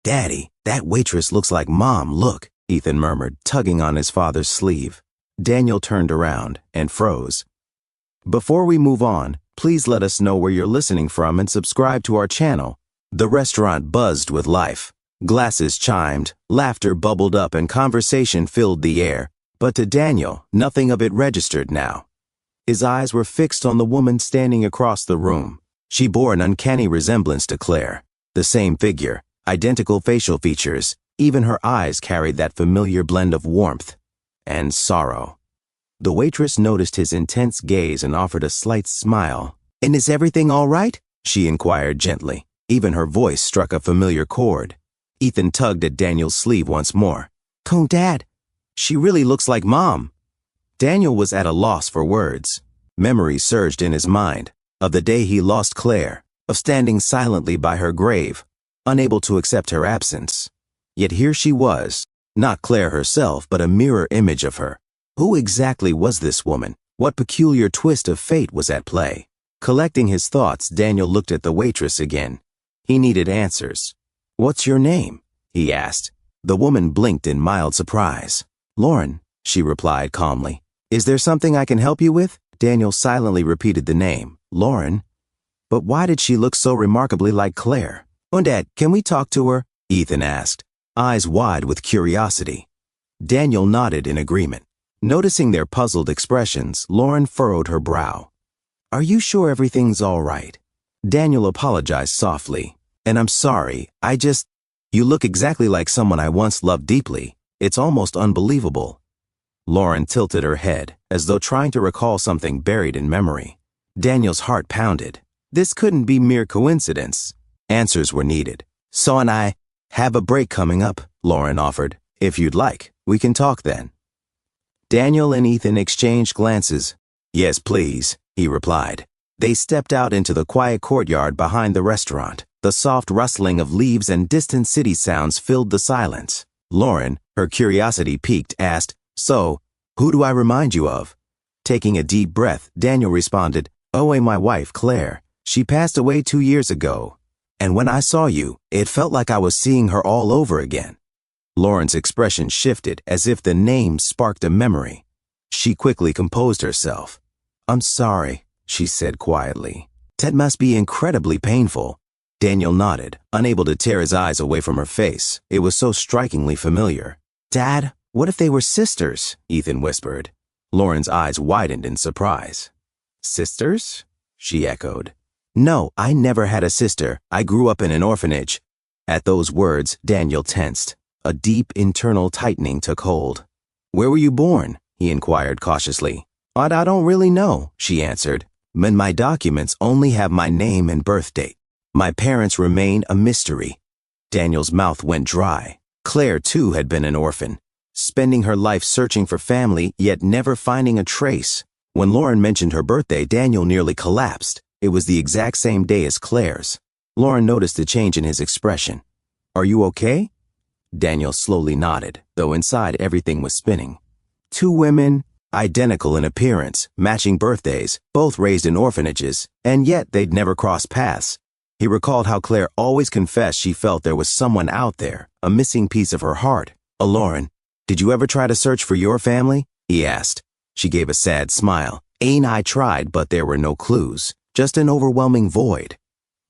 "Daddy, that waitress looks like Mom, look," Ethan murmured, tugging on his father's sleeve. Daniel turned around and froze. Before we move on, please let us know where you're listening from and subscribe to our channel. The restaurant buzzed with life. Glasses chimed, laughter bubbled up, and conversation filled the air. But to Daniel, nothing of it registered now. His eyes were fixed on the woman standing across the room. She bore an uncanny resemblance to Claire. The same figure, identical facial features, even her eyes carried that familiar blend of warmth and sorrow. The waitress noticed his intense gaze and offered a slight smile. "And is everything all right?" she inquired gently. Even her voice struck a familiar chord. Ethan tugged at Daniel's sleeve once more. "Oh, Dad, she really looks like Mom." Daniel was at a loss for words. Memories surged in his mind, of the day he lost Claire, of standing silently by her grave, unable to accept her absence. Yet here she was, not Claire herself, but a mirror image of her. Who exactly was this woman? What peculiar twist of fate was at play? Collecting his thoughts, Daniel looked at the waitress again. He needed answers. "What's your name?" he asked. The woman blinked in mild surprise. "Lauren," she replied calmly. "Is there something I can help you with?" Daniel silently repeated the name, Lauren. But why did she look so remarkably like Claire? "Oh, Dad, can we talk to her?" Ethan asked, eyes wide with curiosity. Daniel nodded in agreement. Noticing their puzzled expressions, Lauren furrowed her brow. "Are you sure everything's all right?" Daniel apologized softly. "And I'm sorry, you look exactly like someone I once loved deeply. It's almost unbelievable." Lauren tilted her head, as though trying to recall something buried in memory. Daniel's heart pounded. This couldn't be mere coincidence. Answers were needed. "So and I have a break coming up," Lauren offered. "If you'd like, we can talk then." Daniel and Ethan exchanged glances. "Yes, please," he replied. They stepped out into the quiet courtyard behind the restaurant. The soft rustling of leaves and distant city sounds filled the silence. Lauren, her curiosity piqued, asked, "So, who do I remind you of?" Taking a deep breath, Daniel responded, "Oh, my wife, Claire. She passed away 2 years ago. And when I saw you, it felt like I was seeing her all over again." Lauren's expression shifted as if the name sparked a memory. She quickly composed herself. "I'm sorry," she said quietly. "That must be incredibly painful." Daniel nodded, unable to tear his eyes away from her face. It was so strikingly familiar. "Dad, what if they were sisters?" Ethan whispered. Lauren's eyes widened in surprise. "Sisters?" she echoed. "No, I never had a sister. I grew up in an orphanage." At those words, Daniel tensed. A deep internal tightening took hold. "Where were you born?" he inquired cautiously. I don't really know," she answered. "My documents only have my name and birth date. My parents remain a mystery." Daniel's mouth went dry. Claire, too, had been an orphan, spending her life searching for family, yet never finding a trace. When Lauren mentioned her birthday, Daniel nearly collapsed. It was the exact same day as Claire's. Lauren noticed a change in his expression. "Are you okay?" Daniel slowly nodded, though inside everything was spinning. 2 women, identical in appearance, matching birthdays, both raised in orphanages, and yet they'd never crossed paths. He recalled how Claire always confessed she felt there was someone out there, a missing piece of her heart. "Lauren, did you ever try to search for your family?" he asked. She gave a sad smile. "I tried, but there were no clues, just an overwhelming void."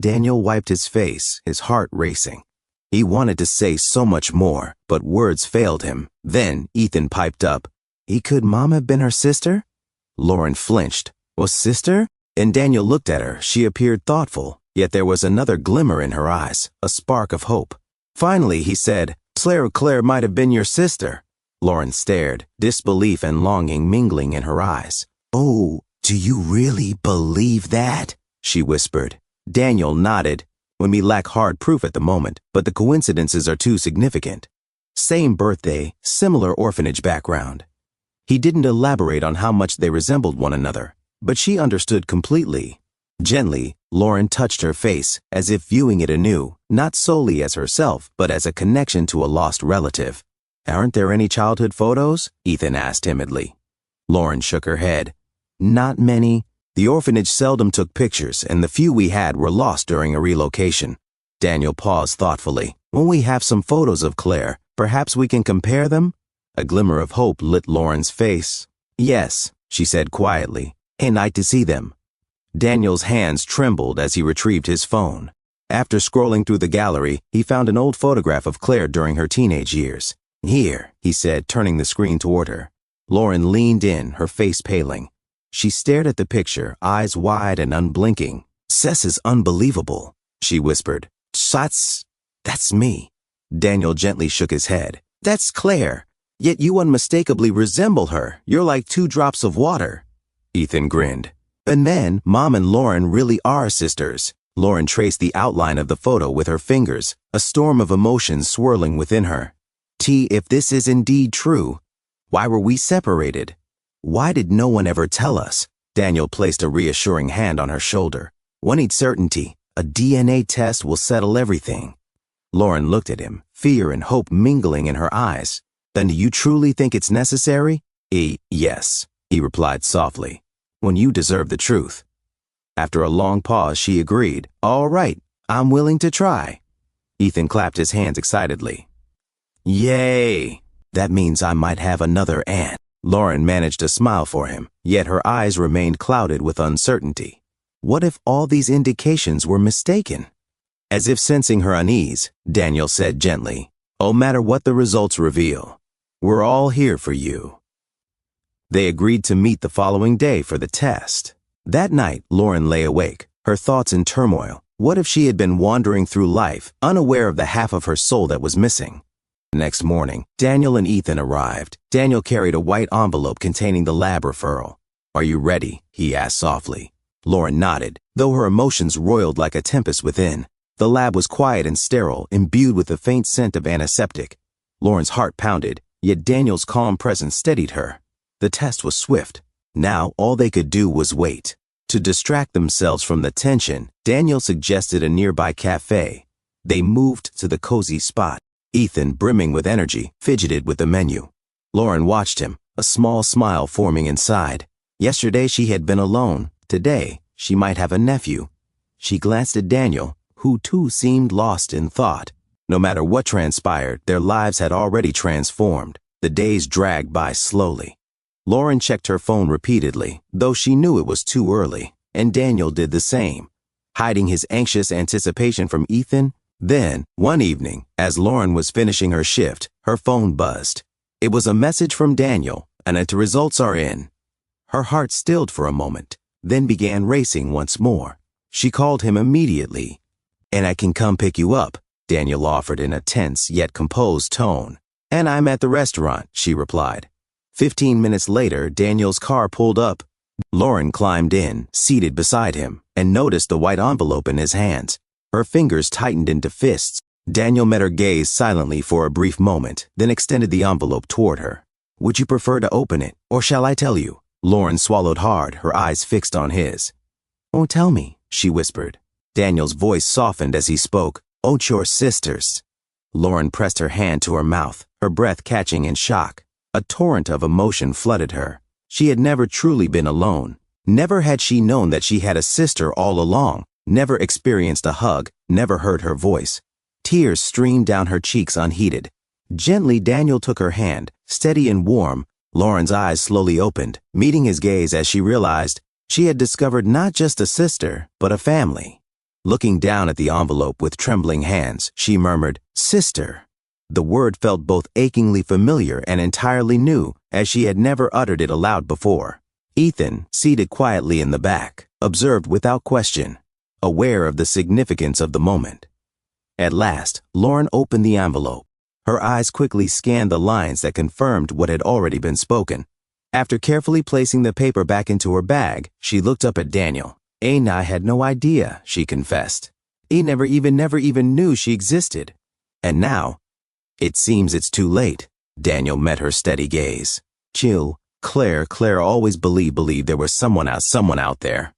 Daniel wiped his face, his heart racing. He wanted to say so much more, but words failed him. Then Ethan piped up, Could Mom have been her sister?" Lauren flinched. "Was sister?" And Daniel looked at her. She appeared thoughtful, yet there was another glimmer in her eyes, a spark of hope. Finally, he said, Claire might have been your sister." Lauren stared, disbelief and longing mingling in her eyes. "Oh, do you really believe that?" she whispered. Daniel nodded. "When we lack hard proof at the moment, but the coincidences are too significant. Same birthday, similar orphanage background." He didn't elaborate on how much they resembled one another, but she understood completely. Gently, Lauren touched her face, as if viewing it anew, not solely as herself, but as a connection to a lost relative. "Aren't there any childhood photos?" Ethan asked timidly. Lauren shook her head. "Not many. The orphanage seldom took pictures, and the few we had were lost during a relocation." Daniel paused thoughtfully. When we have some photos of Claire, perhaps we can compare them? A glimmer of hope lit Lauren's face. Yes, she said quietly. I'd like to see them. Daniel's hands trembled as he retrieved his phone. After scrolling through the gallery, he found an old photograph of Claire during her teenage years. Here, he said, turning the screen toward her. Lauren leaned in, her face paling. She stared at the picture, eyes wide and unblinking. Cess is unbelievable, she whispered. That's me. Daniel gently shook his head. That's Claire. Yet you unmistakably resemble her. You're like 2 drops of water. Ethan grinned. And then, Mom and Lauren really are sisters. Lauren traced the outline of the photo with her fingers, a storm of emotions swirling within her. If this is indeed true, why were we separated? Why did no one ever tell us? Daniel placed a reassuring hand on her shoulder. One needs certainty. A DNA test will settle everything. Lauren looked at him, fear and hope mingling in her eyes. Then do you truly think it's necessary? Yes, he replied softly. When you deserve the truth. After a long pause, she agreed. All right, I'm willing to try. Ethan clapped his hands excitedly. Yay! That means I might have another aunt. Lauren managed to smile for him, yet her eyes remained clouded with uncertainty. What if all these indications were mistaken? As if sensing her unease, Daniel said gently, no matter what the results reveal, we're all here for you. They agreed to meet the following day for the test. That night, Lauren lay awake, her thoughts in turmoil. What if she had been wandering through life, unaware of the half of her soul that was missing? The next morning, Daniel and Ethan arrived. Daniel carried a white envelope containing the lab referral. Are you ready? He asked softly. Lauren nodded, though her emotions roiled like a tempest within. The lab was quiet and sterile, imbued with a faint scent of antiseptic. Lauren's heart pounded, yet Daniel's calm presence steadied her. The test was swift. Now all they could do was wait. To distract themselves from the tension, Daniel suggested a nearby cafe. They moved to the cozy spot. Ethan, brimming with energy, fidgeted with the menu. Lauren watched him, a small smile forming inside. Yesterday she had been alone. Today, she might have a nephew. She glanced at Daniel, who too seemed lost in thought. No matter what transpired, their lives had already transformed. The days dragged by slowly. Lauren checked her phone repeatedly, though she knew it was too early, and Daniel did the same, hiding his anxious anticipation from Ethan. Then, one evening, as Lauren was finishing her shift, her phone buzzed. It was a message from Daniel, and the results are in. Her heart stilled for a moment, then began racing once more. She called him immediately. And I can come pick you up, Daniel offered in a tense yet composed tone. And I'm at the restaurant, she replied. 15 minutes later, Daniel's car pulled up. Lauren climbed in, seated beside him, and noticed the white envelope in his hands. Her fingers tightened into fists. Daniel met her gaze silently for a brief moment, then extended the envelope toward her. Would you prefer to open it, or shall I tell you? Lauren swallowed hard, her eyes fixed on his. Oh, tell me, she whispered. Daniel's voice softened as he spoke. Oh, your sisters. Lauren pressed her hand to her mouth, her breath catching in shock. A torrent of emotion flooded her. She had never truly been alone. Never had she known that she had a sister all along, never experienced a hug, never heard her voice. Tears streamed down her cheeks unheeded. Gently, Daniel took her hand, steady and warm. Lauren's eyes slowly opened, meeting his gaze as she realized she had discovered not just a sister, but a family. Looking down at the envelope with trembling hands, she murmured, Sister. The word felt both achingly familiar and entirely new, as she had never uttered it aloud before. Ethan, seated quietly in the back, observed without question, aware of the significance of the moment. At last, Lauren opened the envelope. Her eyes quickly scanned the lines that confirmed what had already been spoken. After carefully placing the paper back into her bag, she looked up at Daniel. I had no idea, she confessed. He never even knew she existed. And now, it seems it's too late. Daniel met her steady gaze. Chill. Claire always believed there was someone out there.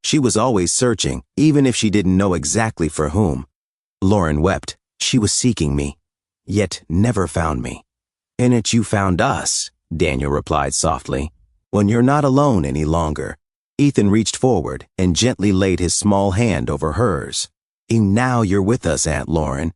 She was always searching, even if she didn't know exactly for whom. Lauren wept. She was seeking me, yet never found me. In it you found us, Daniel replied softly. When you're not alone any longer. Ethan reached forward and gently laid his small hand over hers. And now you're with us, Aunt Lauren.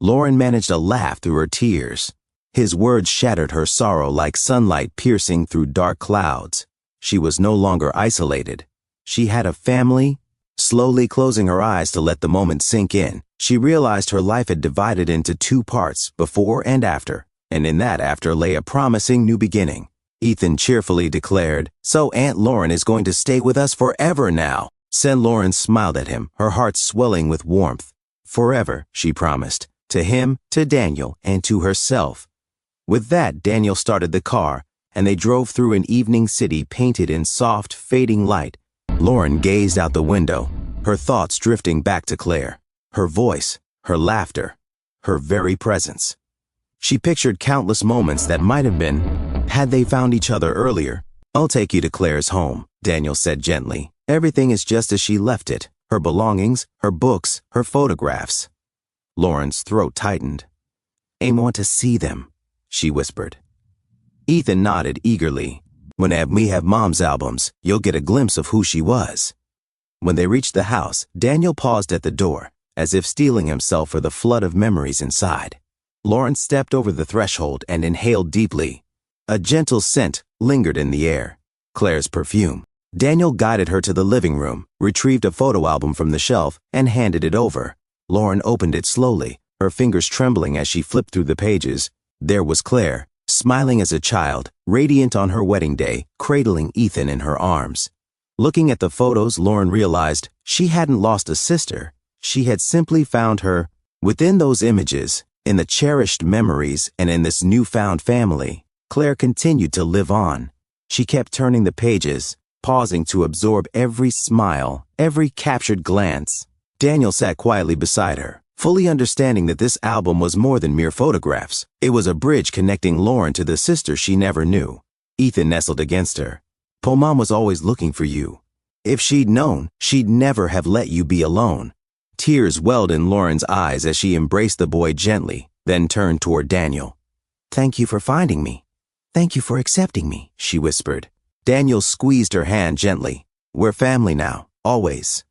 Lauren managed a laugh through her tears. His words shattered her sorrow like sunlight piercing through dark clouds. She was no longer isolated. She had a family. Slowly closing her eyes to let the moment sink in, she realized her life had divided into two parts, before and after, and in that after lay a promising new beginning. Ethan cheerfully declared, "So Aunt Lauren is going to stay with us forever now." Said Lauren smiled at him, her heart swelling with warmth. Forever, she promised, to him, to Daniel, and to herself. With that, Daniel started the car, and they drove through an evening city painted in soft, fading light. Lauren gazed out the window, her thoughts drifting back to Claire, her voice, her laughter, her very presence. She pictured countless moments that might have been, had they found each other earlier. "I'll take you to Claire's home," Daniel said gently. "Everything is just as she left it, her belongings, her books, her photographs." Lauren's throat tightened. "I want to see them," she whispered. Ethan nodded eagerly. "When we have Mom's albums, you'll get a glimpse of who she was." When they reached the house, Daniel paused at the door, as if steeling himself for the flood of memories inside. Lauren stepped over the threshold and inhaled deeply. A gentle scent lingered in the air, Claire's perfume. Daniel guided her to the living room, retrieved a photo album from the shelf, and handed it over. Lauren opened it slowly, her fingers trembling as she flipped through the pages. There was Claire, smiling as a child, radiant on her wedding day, cradling Ethan in her arms. Looking at the photos, Lauren realized she hadn't lost a sister. She had simply found her. Within those images, in the cherished memories, and in this newfound family, Claire continued to live on. She kept turning the pages, pausing to absorb every smile, every captured glance. Daniel sat quietly beside her, fully understanding that this album was more than mere photographs. It was a bridge connecting Lauren to the sister she never knew. Ethan nestled against her. "Mom was always looking for you. If she'd known, she'd never have let you be alone." Tears welled in Lauren's eyes as she embraced the boy gently, then turned toward Daniel. "Thank you for finding me. Thank you for accepting me," she whispered. Daniel squeezed her hand gently. "We're family now, always."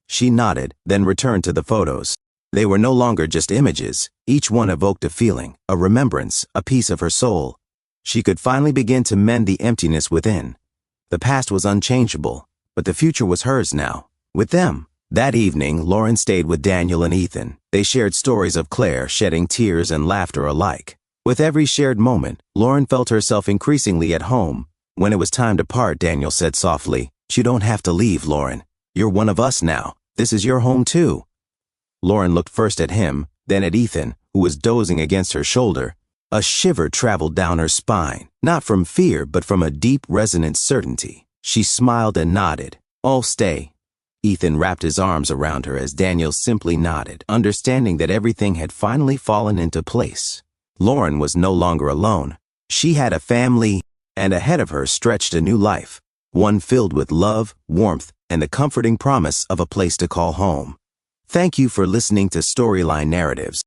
She nodded, then returned to the photos. They were no longer just images. Each one evoked a feeling, a remembrance, a piece of her soul. She could finally begin to mend the emptiness within. The past was unchangeable, but the future was hers now, with them. That evening, Lauren stayed with Daniel and Ethan. They shared stories of Claire, shedding tears and laughter alike. With every shared moment, Lauren felt herself increasingly at home. When it was time to part, Daniel said softly, "You don't have to leave, Lauren. You're one of us now. This is your home too." Lauren looked first at him, then at Ethan, who was dozing against her shoulder. A shiver traveled down her spine, not from fear, but from a deep, resonant certainty. She smiled and nodded. "I'll stay." Ethan wrapped his arms around her as Daniel simply nodded, understanding that everything had finally fallen into place. Lauren was no longer alone. She had a family, and ahead of her stretched a new life, one filled with love, warmth, and the comforting promise of a place to call home. Thank you for listening to Storyline Narratives.